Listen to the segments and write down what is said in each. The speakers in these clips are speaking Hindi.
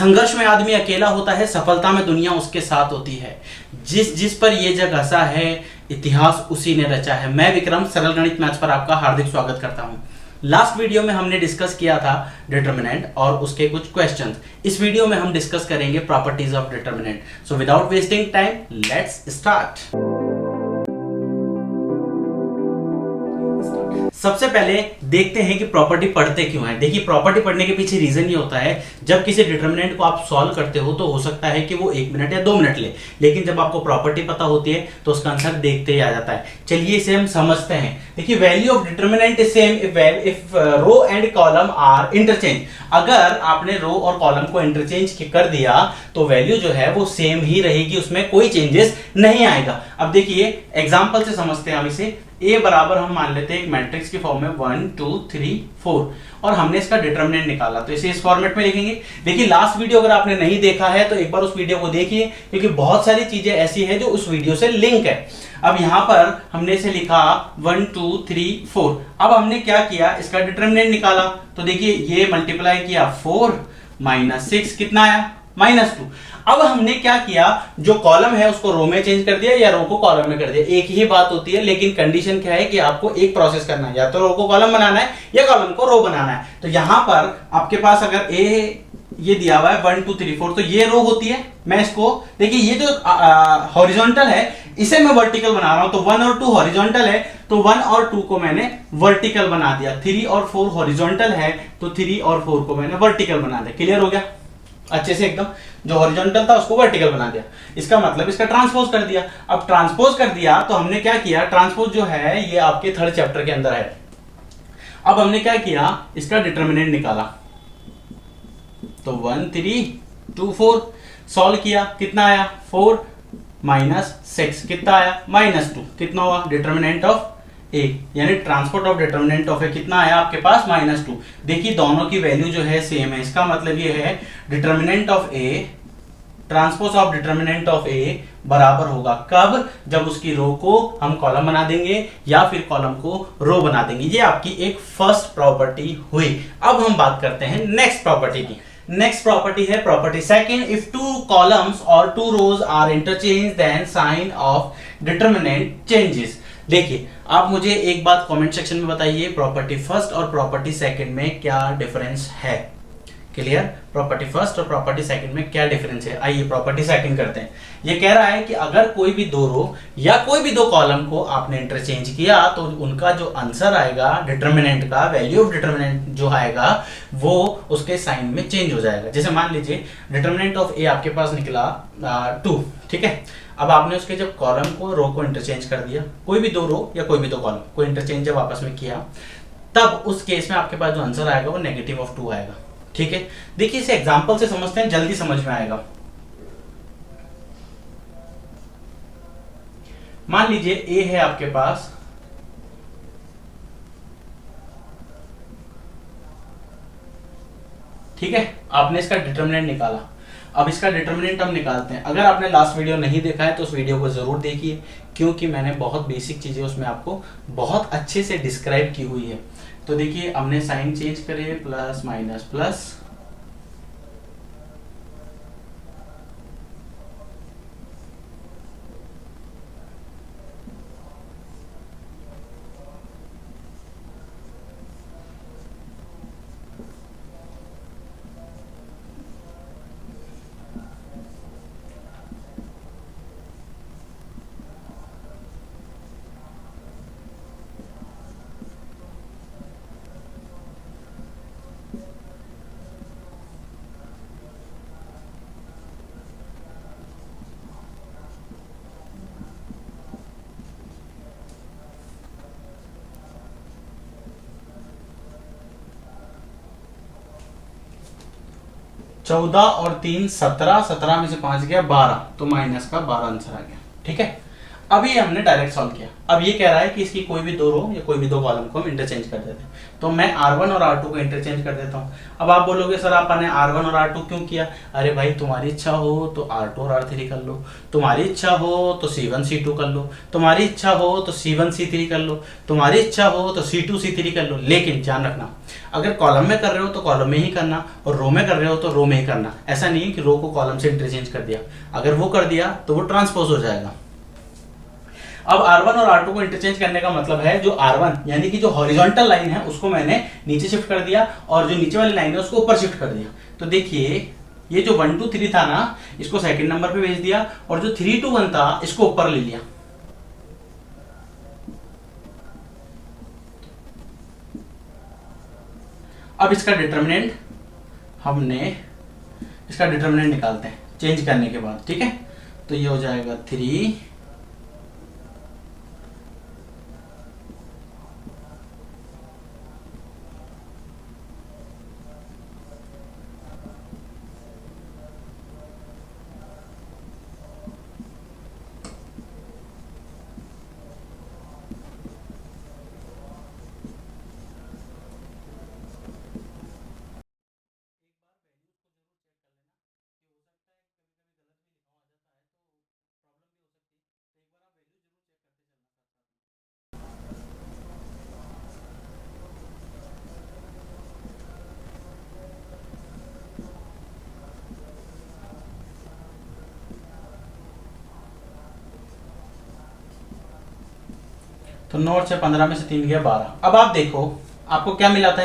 संघर्ष में आदमी अकेला होता है, सफलता में दुनिया उसके साथ होती है। जिस जिस पर ये जग हंसा है, इतिहास उसी ने रचा है। मैं विक्रम सरल गणित मैथ्स पर आपका हार्दिक स्वागत करता हूं। लास्ट वीडियो में हमने डिस्कस किया था डिटरमिनेंट और उसके कुछ क्वेश्चंस। इस वीडियो में हम डिस्कस करेंगे properties of determinant. So without wasting time let's start. सबसे पहले देखते हैं कि प्रॉपर्टी पढ़ते क्यों है। देखिए, प्रॉपर्टी पढ़ने के पीछे रीजन ये होता है, जब किसी डिटरमिनेंट को आप सॉल्व करते हो तो हो सकता है कि वो 1 मिनट या 2 मिनट ले, लेकिन जब आपको प्रॉपर्टी पता होती है तो उसका आंसर देखते ही आ जाता है। चलिए इसे हम समझते हैं। देखिए, value of determinant is same if row and column are interchange. अगर आपने रो और कॉलम को इंटरचेंज कर दिया तो वैल्यू जो है वो सेम ही रहेगी, उसमें कोई चेंजेस नहीं आएगा। अब देखिए एग्जांपल से समझते हैं हम इसे। ए बराबर हम मान लेते हैं एक मैट्रिक्स के फॉर्म में 1 2 3 4 और हमने इसका डिटरमिनेंट निकाला, तो इसे इस फॉर्मेट में लिखेंगे। देखिए, लास्ट वीडियो अगर आपने नहीं देखा है तो एक बार उस वीडियो को देखिए, क्योंकि बहुत सारी चीजें ऐसी हैं जो उस वीडियो से लिंक है। अब यहां पर हमने इसे लिखा 1 2 3 4। अब हमने क्या किया, इसका डिटरमिनेंट निकाला। तो देखिए ये मल्टीप्लाई किया 4 माइनस 6 कितना आया, -2। अब हमने क्या किया, जो कॉलम है उसको रो में चेंज कर दिया या रो को कॉलम में कर दिया। एक ही बात होती है, लेकिन कंडीशन क्या है कि आपको एक प्रोसेस करना है, या तो रो को कॉलम बनाना है या कॉलम को रो बनाना है। तो यहां पर आपके पास अगर ए ये दिया हुआ है 1 2 3 4, तो ये रो होती है। मैं इसको देखिए, ये जो हॉरिजॉन्टल है इसे मैं वर्टिकल बना रहा हूं, तो 1 और 2 हॉरिजॉन्टल है तो 1 और 2 को मैंने वर्टिकल बना दिया। 3 और 4 हॉरिजॉन्टल है तो 3 और 4 को मैंने वर्टिकल बना दिया। क्लियर हो गया अच्छे से एकदम। जो हॉरिजॉन्टल था उसको वर्टिकल बना दिया, इसका मतलब इसका ट्रांसपोज कर दिया। अब ट्रांसपोज कर दिया तो हमने क्या किया, ट्रांसपोज जो है ये आपके 3rd चैप्टर के अंदर है। अब हमने क्या किया, इसका डिटरमिनेंट निकाला, तो 1 3 2 4 सॉल्व किया, कितना आया 4 माइनस 6 कितना आया -2। कितना हुआ डिटरमिनेंट ऑफ ए, यानी ट्रांसपोर्ट ऑफ डिटरमिनेंट ऑफ ए कितना आया आपके पास -2। देखिए दोनों की वैल्यू जो है सेम है, इसका मतलब ये है determinant of A transpose of determinant of A बराबर होगा कब, जब उसकी रो को हम कॉलम बना देंगे या फिर कॉलम को रो बना देंगे। ये आपकी एक फर्स्ट प्रॉपर्टी हुई। अब हम बात करते हैं नेक्स्ट प्रॉपर्टी की। नेक्स्ट प्रॉपर्टी है प्रॉपर्टी सेकंड। इफ 2 कॉलम्स और 2 rows are interchange then sign of determinant changes. देखिए, आप मुझे एक बात कमेंट सेक्शन में बताइए, प्रॉपर्टी फर्स्ट और प्रॉपर्टी सेकंड में क्या डिफरेंस है। क्लियर, प्रॉपर्टी फर्स्ट और प्रॉपर्टी सेकंड में क्या डिफरेंस है। आइए प्रॉपर्टी सेकंड करते हैं। ये कह रहा है कि अगर कोई भी 2 रो या कोई भी 2 कॉलम को आपने इंटरचेंज किया तो उनका जो आंसर आएगा डिटरमिनेंट का, वैल्यू ऑफ डिटरमिनेंट जो आएगा वो उसके साइन में चेंज हो जाएगा। जैसे मान लीजिए डिटरमिनेंट ऑफ ए आपके पास निकला 2, ठीक है। अब आपने उसके जब कॉलम को रो को इंटरचेंज कर दिया, कोई भी 2 रो या कोई भी 2 कॉलम को इंटरचेंज जब आपस में किया, तब उस केस में आपके पास जो आंसर आएगा वो -2 आएगा। ठीक है, देखिए इसे एग्जांपल से समझते हैं, जल्दी समझ में आएगा। मान लीजिए ए है आपके पास, ठीक है, आपने इसका डिटरमिनेंट निकाला। अब इसका डिटरमिनेंट हम निकालते हैं। अगर आपने लास्ट वीडियो नहीं देखा है तो उस वीडियो को जरूर देखिए, क्योंकि मैंने बहुत बेसिक चीजें उसमें आपको बहुत अच्छे से डिस्क्राइब की हुई है। तो देखिए हमने साइन चेंज करे, प्लस माइनस प्लस, चौदह और 3 17, 17 में से 5 गया 12, तो माइनस का 12 आंसर आ गया। ठीक है, अब ये हमने डायरेक्ट सॉल्व किया। अब ये कह रहा है कि इसकी कोई भी दो रो या कोई भी दो कॉलम को हम इंटरचेंज कर देते हैं। तो मैं R1 और R2 को इंटरचेंज कर देता हूँ। अब आप बोलोगे सर आपने R1 और R2 क्यों किया? अरे भाई तुम्हारी इच्छा हो तो R2 और R3 कर लो, तुम्हारी इच्छा हो तो C1 C2 कर लो, तुम्हारी इच्छा हो तो C1 C3 कर लो, तुम्हारी इच्छा हो तो C2 C3 कर लो। लेकिन ध्यान रखना, अगर कॉलम में कर रहे हो तो कॉलम में ही करना, और रो में कर रहे हो तो रो में ही करना। ऐसा नहीं है कि रो को कॉलम से इंटरचेंज कर दिया, अगर वो कर दिया तो वो ट्रांसपोज हो जाएगा। अब R1 और R2 को इंटरचेंज करने का मतलब है जो R1 यानी कि जो हॉरिजॉन्टल लाइन है उसको मैंने नीचे शिफ्ट कर दिया, और जो नीचे वाली लाइन है उसको ऊपर शिफ्ट कर दिया। तो देखिए ये जो 1 2 3 था ना, इसको सेकंड नंबर पे भेज दिया, और जो 3 2 1 था इसको ऊपर ले लिया। अब इसका डिटरमिनेंट निकालते हैं चेंज करने के बाद, ठीक है। तो ये हो जाएगा 3 तो 9 से 15 में से 3 गया 12। अब आप देखो आपको क्या मिला था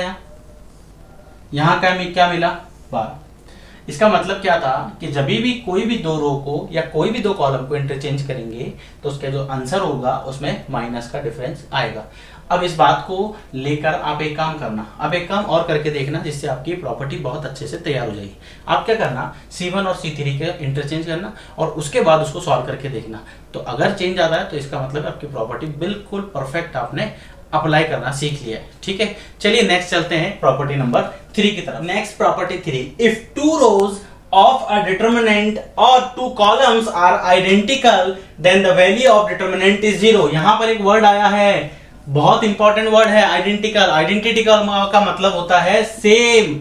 यहाँ क्या मिला 12। इसका मतलब क्या था कि जब भी कोई भी दो रो को या कोई भी दो कॉलम को इंटरचेंज करेंगे तो उसका जो आंसर होगा उसमें माइनस का डिफरेंस आएगा। अब इस बात को लेकर आप एक काम और करके देखना, जिससे आपकी प्रॉपर्टी बहुत अच्छे से तैयार हो जाएगी। आप क्या करना, C1 और C3 के इंटरचेंज करना और उसके बाद उसको सॉल्व करके देखना। तो अगर चेंज आता है तो इसका मतलब आपकी प्रॉपर्टी बिल्कुल परफेक्ट आपने अप्लाई करना सीख लिया है, ठीक है। चलिए नेक्स्ट चलते हैं प्रॉपर्टी नंबर 3 की तरफ। Next property 3, if two rows of a determinant or two columns are identical then the value of determinant is 0। यहां पर एक वर्ड आया है, बहुत इंपॉर्टेंट वर्ड है, आइडेंटिकल। आइडेंटिकल का मतलब होता है सेम।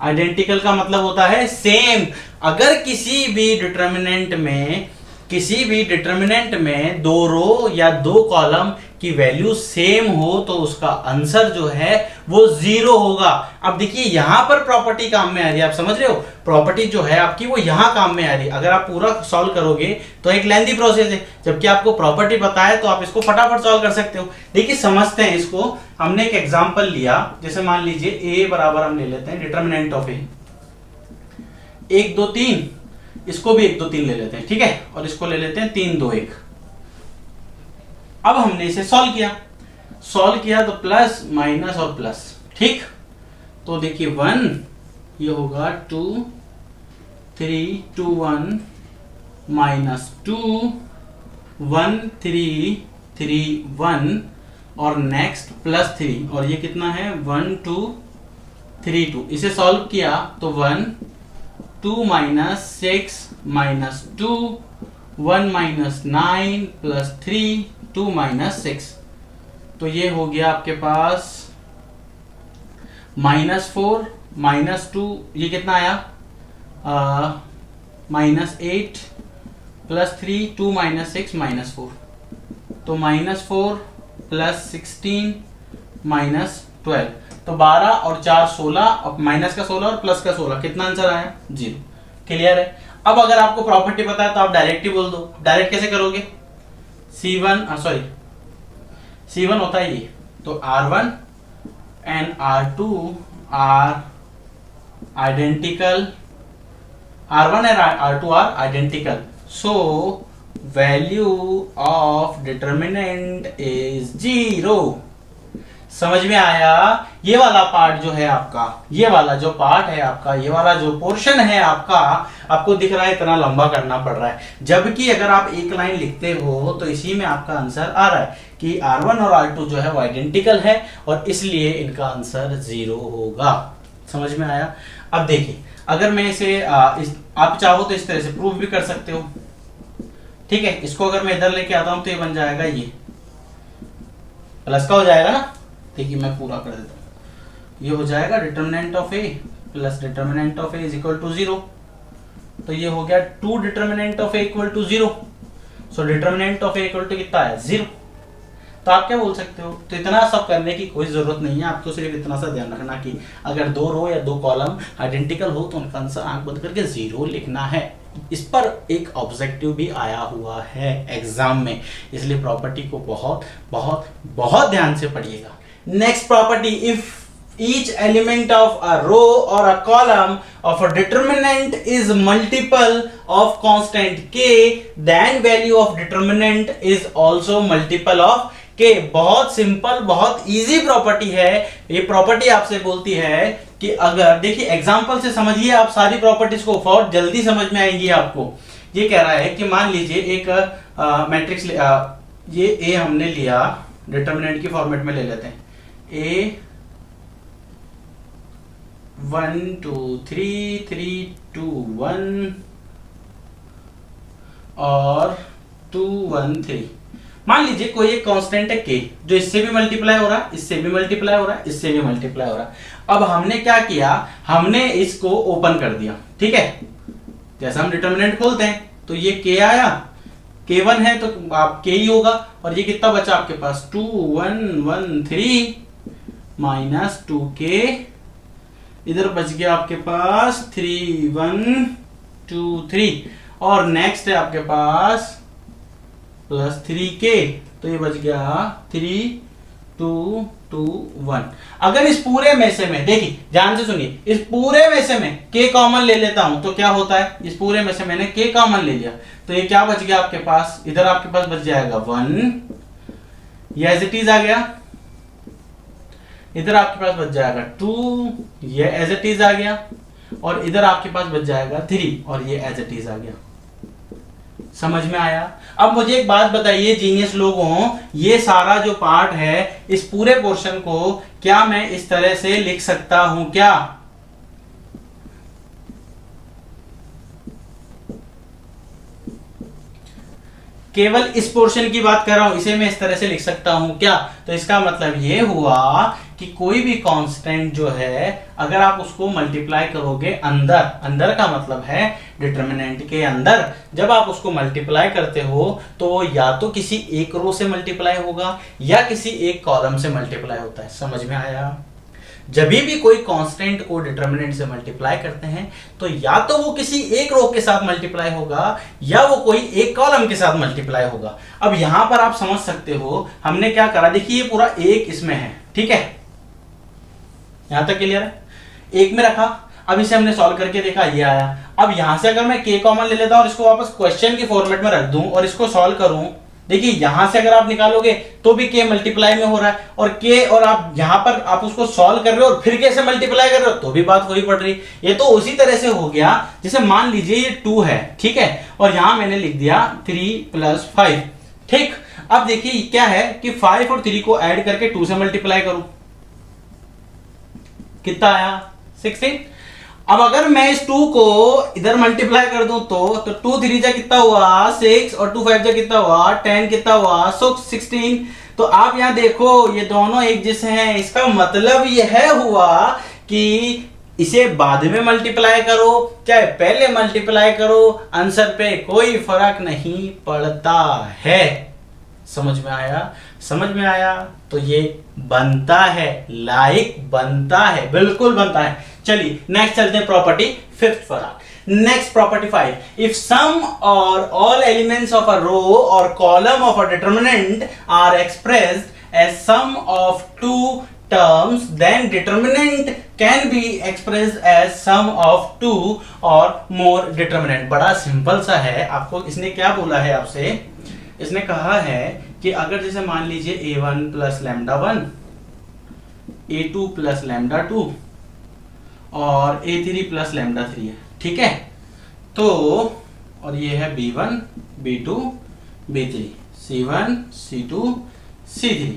आइडेंटिकल का मतलब होता है सेम। अगर किसी भी डिटरमिनेंट में दो रो या दो कॉलम की वैल्यू सेम हो तो उसका आंसर जो है वो 0 होगा। अब देखिए यहां पर प्रॉपर्टी काम में आ रही है, आप समझ रहे हो, प्रॉपर्टी जो है आपकी वो यहां काम में आ रही है। अगर आप पूरा सॉल्व करोगे तो एक लेंथी प्रोसेस है, जबकि आपको प्रॉपर्टी पता है तो आप इसको फटाफट सॉल्व कर सकते हो। देखिए समझते हैं इसको। हमने एक एग्जांपल लिया, जैसे मान लीजिए a बराबर हम ले लेते हैं डिटरमिनेंट ऑफ a 1 2 3, इसको भी 1 2 3 ले लेते हैं, ठीक है, और इसको ले लेते हैं 3 2 1। अब हमने इसे सॉल्व किया तो प्लस माइनस और प्लस, ठीक। तो देखिए 1 ये होगा 2 3 2 1 माइनस 2 1 3 3 1 और नेक्स्ट प्लस 3, और ये कितना है 1 2 3 2। इसे सॉल्व किया तो 1 2 minus 6 minus 2 1 minus 9 plus 3 2 minus 6। तो ये हो गया आपके पास -4 -2, ये कितना आया -8 प्लस 3 2 माइनस 6 -4। तो -4 प्लस 16 माइनस 12। तो 12 और 4 16, और माइनस का 16 और प्लस का 16, कितना आंसर आया 0। क्लियर है। अब अगर आपको प्रॉपर्टी पता है तो आप डायरेक्ट ही बोल दो। डायरेक्ट कैसे करोगे, C1 होता है ये, तो R1 and R2 are identical, R1 and R2 are identical, so value of determinant is 0। समझ में आया। ये वाला पार्ट जो है आपका, ये वाला जो पार्ट है आपका, ये वाला जो पोर्शन है आपका, आपको दिख रहा है इतना लंबा करना पड़ रहा है, जबकि अगर आप एक लाइन लिखते हो तो इसी में आपका आंसर आ रहा है कि R1 और R2 जो है वो आइडेंटिकल है और इसलिए इनका आंसर 0 होगा। समझ में आया। अब देखिए अगर मैं इसे आप चाहो तो इस तरह से प्रूव भी कर सकते हो, ठीक है, इसको अगर मैं इधर लेके आता हूं तो ये बन जाएगा, ये प्लस का हो जाएगा ना। देखिए मैं पूरा कर देता हूं, ये हो जाएगा determinant of A plus determinant of A is equal to 0। तो ये हो गया 2 determinant of A equal to 0। So determinant of A equal to कितना है, 0। तो आप क्या बोल सकते हो, तो इतना सब करने की कोई जरूरत नहीं है, आपको सिर्फ इतना सा ध्यान रखना कि अगर 2 रो या 2 कॉलम आइडेंटिकल हो तो उनका आंसर आंख बंद करके 0 लिखना है। इस पर एक ऑब्जेक्टिव भी आया हुआ है एग्जाम में, इसलिए प्रॉपर्टी को बहुत बहुत बहुत ध्यान से पढ़िएगा। Next property, if each element of a row or a column of a determinant is multiple of constant k, then value of determinant is also multiple of k। बहुत सिंपल, बहुत इजी प्रॉपर्टी है। ये प्रॉपर्टी आपसे बोलती है कि अगर, देखिए एग्जांपल से समझिए, आप सारी प्रॉपर्टीज को बहुत जल्दी समझ में आएंगी आपको। ये कह रहा है कि मान लीजिए एक मैट्रिक्स, ये ए हमने लिया, डिटर्मिनेंट की फॉर्मेट में ले लेते हैं, ए 1 2 3 3 2 1 और 2 1 3। मान लीजिए कोई एक कांस्टेंट है k, जो इससे भी मल्टीप्लाई हो रहा है, इससे भी मल्टीप्लाई हो रहा है, इससे भी मल्टीप्लाई हो रहा है। अब हमने क्या किया, हमने इसको ओपन कर दिया, ठीक है। जैसा हम डिटर्मिनेंट खोलते हैं तो ये k आया, k1 है तो आप k ही होगा, और ये कितना बचा आपके पास, 2 1 1 3 माइनस 2k, इधर बच गया आपके पास 3 1 2 3, और नेक्स्ट है आपके पास प्लस 3k, तो ये बच गया 3 2 2 1। अगर इस पूरे में से मैं, देखिए ध्यान से सुनिए, इस पूरे में से मैं k कॉमन ले लेता हूं तो क्या होता है, इस पूरे में से मैंने k कॉमन ले लिया तो ये क्या बच गया आपके पास, इधर आपके पास बच जाएगा 1, ये एज इट इज आ गया, इधर आपके पास बच जाएगा 2, ये एज इट इज आ गया, और इधर आपके पास बच जाएगा 3, और ये एज इट इज आ गया। समझ में आया? अब मुझे एक बात बताइए जीनियस लोगों, ये सारा जो पार्ट है, इस पूरे पोर्शन को क्या मैं इस तरह से लिख सकता हूं क्या? केवल इस पोर्शन की बात कर रहा हूं, इसे मैं इस तरह से लिख सकता हूं क्या? तो इसका मतलब ये हुआ कि कोई भी कांस्टेंट जो है, अगर आप उसको मल्टीप्लाई करोगे अंदर, अंदर का मतलब है डिटर्मिनेंट के अंदर, जब आप उसको मल्टीप्लाई करते हो तो या तो किसी एक रो से मल्टीप्लाई होगा या किसी एक कॉलम से मल्टीप्लाई होता है। समझ में आया? जब भी कोई कांस्टेंट को डिटर्मिनेंट से मल्टीप्लाई करते हैं तो या तो वो किसी एक रो के साथ मल्टीप्लाई होगा या वो कोई एक कॉलम के साथ मल्टीप्लाई होगा। अब यहां पर आप समझ सकते हो हमने क्या करा, देखिए ये पूरा एक इसमें है, ठीक है, यहां तक क्लियर है? एक में रखा, अब इसे हमने सॉल्व करके देखा, ये आया। अब यहां से अगर मैं k कॉमन ले लेता हूं और इसको वापस क्वेश्चन की फॉर्मेट में रख दूं और इसको सॉल्व करूं, देखिए यहां से अगर आप निकालोगे तो भी k मल्टीप्लाई में हो रहा है, और k, और आप यहां पर आप उसको सॉल्व कर रहे हो और फिर k से मल्टीप्लाई कर रहे हो तो भी बात वही पड़ रही। ये तो उसी तरह से हो गया जैसे मान लीजिए ये 2 है, ठीक है, और यहां मैंने लिख दिया 3 + 5, ठीक। अब देखिए क्या है कि 5 और 3 को ऐड करके 2 से मल्टीप्लाई करूं, कितना आया 16। अब अगर मैं इस 2 को इधर मल्टीप्लाई कर दूं तो 2 3 जा कितना हुआ 6, और 2 5 जा कितना हुआ 10, कितना हुआ 16। तो आप यहां देखो ये दोनों एक जैसे हैं, इसका मतलब यह हुआ कि इसे बाद में मल्टीप्लाई करो चाहे पहले मल्टीप्लाई करो, आंसर पे कोई फर्क नहीं पड़ता है। समझ में आया? समझ में आया? तो ये बनता है, लाइक बनता है, बिल्कुल बनता है। चलिए नेक्स्ट चलते हैं प्रॉपर्टी 5th पर। नेक्स्ट प्रॉपर्टी 5, इफ सम और all elements of a row और column of a determinant are expressed as sum of 2 terms, then determinant can be expressed as sum of 2 or more determinant। बड़ा सिंपल सा है। आपको इसने क्या बोला है आपसे, इसने कहा है कि अगर जैसे मान लीजिए a1 + λ1, a2 + λ2 और a3 + λ3 है, ठीक है, तो और ये है b1 b2 b3 c1 c2 c3।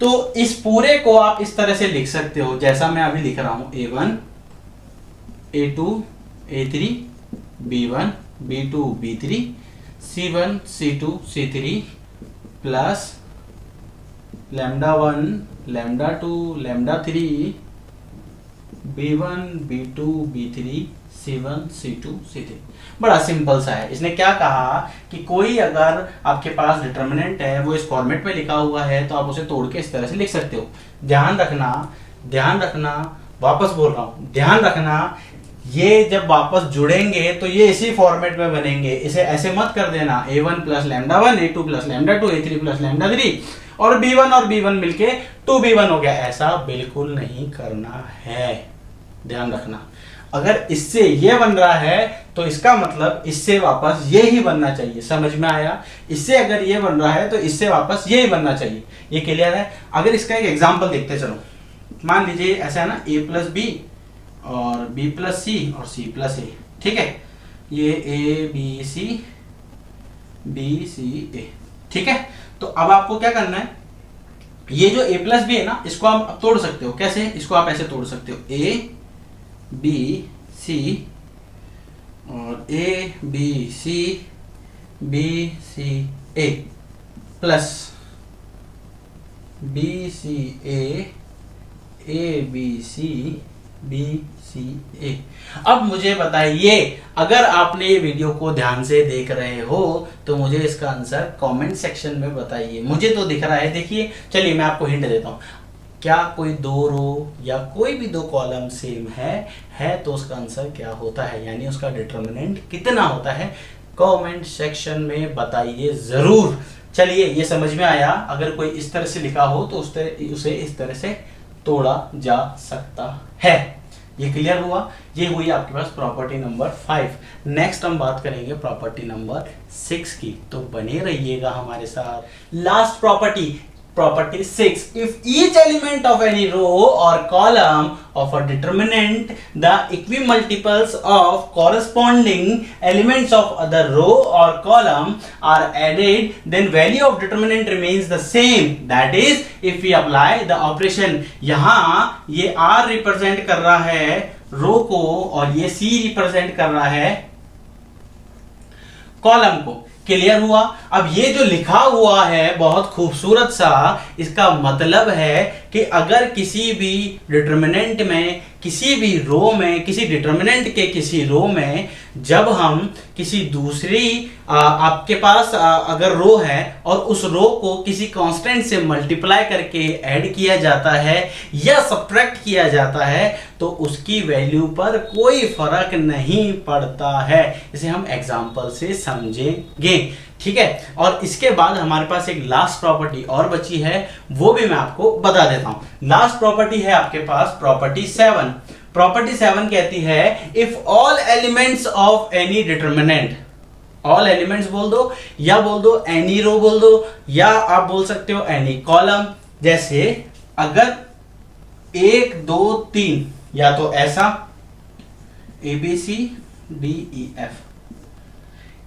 तो इस पूरे को आप इस तरह से लिख सकते हो जैसा मैं अभी लिख रहा हूं, a1 a2 a3 b1 b2 b3 C1 C2 C3 plus λ1 λ2 λ3 B1 B2 B3 C1 C2 C3। बड़ा सिंपल सा है। इसने क्या कहा कि कोई अगर आपके पास डिटर्मिनेंट है वो इस फॉर्मेट में लिखा हुआ है तो आप उसे तोड़ के इस तरह से लिख सकते हो। ध्यान रखना, वापस बोल रहा हूं, ध्यान रखना, ये जब वापस जुड़ेंगे तो ये इसी फॉर्मेट में बनेंगे। इसे ऐसे मत कर देना A1 plus λ1 A2 plus λ2 A3 plus λ3 और B1 मिलके 2B1 हो गया। ऐसा बिल्कुल नहीं करना है, ध्यान रखना। अगर इससे ये बन रहा है तो इसका मतलब इससे वापस ये ही बनना चाहिए। समझ में आया? इससे अगर ये बन रहा है तो इससे वापस ये ही बनना चाहिए। ये क्लियर है? अगर इसका एक एग्जांपल देखते चलो। मान लीजिए ऐसा है ना, A प्लस बी और B प्लस सी और C प्लस ए, ठीक है? ये A B C A, ठीक है? तो अब आपको क्या करना है, ये जो A प्लस बी है ना, इसको आप तोड़ सकते हो। कैसे? इसको आप ऐसे तोड़ सकते हो, A B C और A B C A plus B C A B C A। अब मुझे बताइए, अगर आपने ये वीडियो को ध्यान से देख रहे हो तो मुझे इसका आंसर कमेंट सेक्शन में बताइए। मुझे तो दिख रहा है, देखिए। चलिए मैं आपको हिंट देता हूँ। क्या कोई दो रो या कोई भी दो कॉलम सेम है तो उसका आंसर क्या होता है, यानी उसका डिटर्मिनेंट कितना होता है? कमेंट सेक्शन में बताइए जरूर। चलिए, ये समझ में आया। अगर कोई इस तरह से लिखा हो तो उसे इस तरह से तोड़ा जा सकता है। ये क्लियर हुआ? ये हुई आपके पास प्रॉपर्टी नंबर 5। नेक्स्ट हम बात करेंगे प्रॉपर्टी नंबर 6 की, तो बने रहिएगा हमारे साथ। Last property 6, if each element of any row or column of a determinant, the equimultiples of corresponding elements of other row or column are added, then value of determinant remains the same. That is, if we apply the operation, यहाँ ये R रिप्रेजेंट कर रहा है रो को और ये C रिप्रेजेंट कर रहा है कॉलम को। क्लियर हुआ? अब ये जो लिखा हुआ है बहुत खूबसूरत सा, इसका मतलब है कि अगर किसी भी डिटर्मिनेंट में, किसी भी रो में, किसी डिटर्मिनेंट के किसी रो में जब हम किसी दूसरी आपके पास अगर रो है और उस रो को किसी कांस्टेंट से मल्टीप्लाई करके ऐड किया जाता है या सब्ट्रैक्ट किया जाता है तो उसकी वैल्यू पर कोई फर्क नहीं पड़ता है। इसे हम एग्जांपल से समझेंगे, ठीक है? और इसके बाद हमारे पास एक लास्ट प्रॉपर्टी और बची है, वो भी मैं आपको बता देता हूं। लास्ट प्रॉपर्टी है आपके पास प्रॉपर्टी 7। प्रॉपर्टी 7 कहती है, if all elements of any determinant, all elements बोल दो या बोल दो एनी रो बोल दो या आप बोल सकते हो एनी कॉलम। जैसे अगर 1 2 3 या तो ऐसा ABCDEF,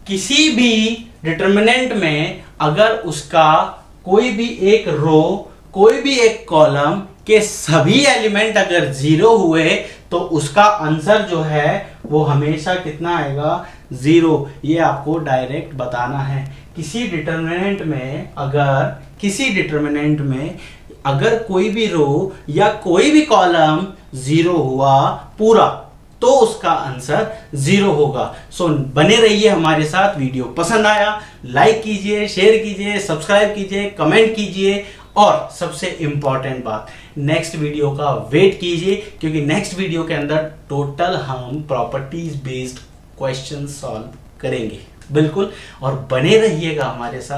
किसी भी डिटर्मिनेंट में अगर उसका कोई भी एक रो, कोई भी एक कॉलम के सभी एलिमेंट अगर 0 हुए तो उसका आंसर जो है वो हमेशा कितना आएगा? 0। ये आपको डायरेक्ट बताना है। किसी डिटर्मिनेंट में अगर कोई भी रो या कोई भी कॉलम 0 हुआ पूरा तो उसका आंसर 0 होगा। सो बने रहिए हमारे साथ। वीडियो पसंद आया लाइक कीजिए, शेयर कीजिए, सब्सक्राइब कीजिए, कमेंट कीजिए और सबसे इंपॉर्टेंट बात, नेक्स्ट वीडियो का वेट कीजिए क्योंकि नेक्स्ट वीडियो के अंदर टोटल हम प्रॉपर्टीज बेस्ड क्वेश्चन सॉल्व करेंगे। बिल्कुल, और बने रहिएगा हमारे साथ।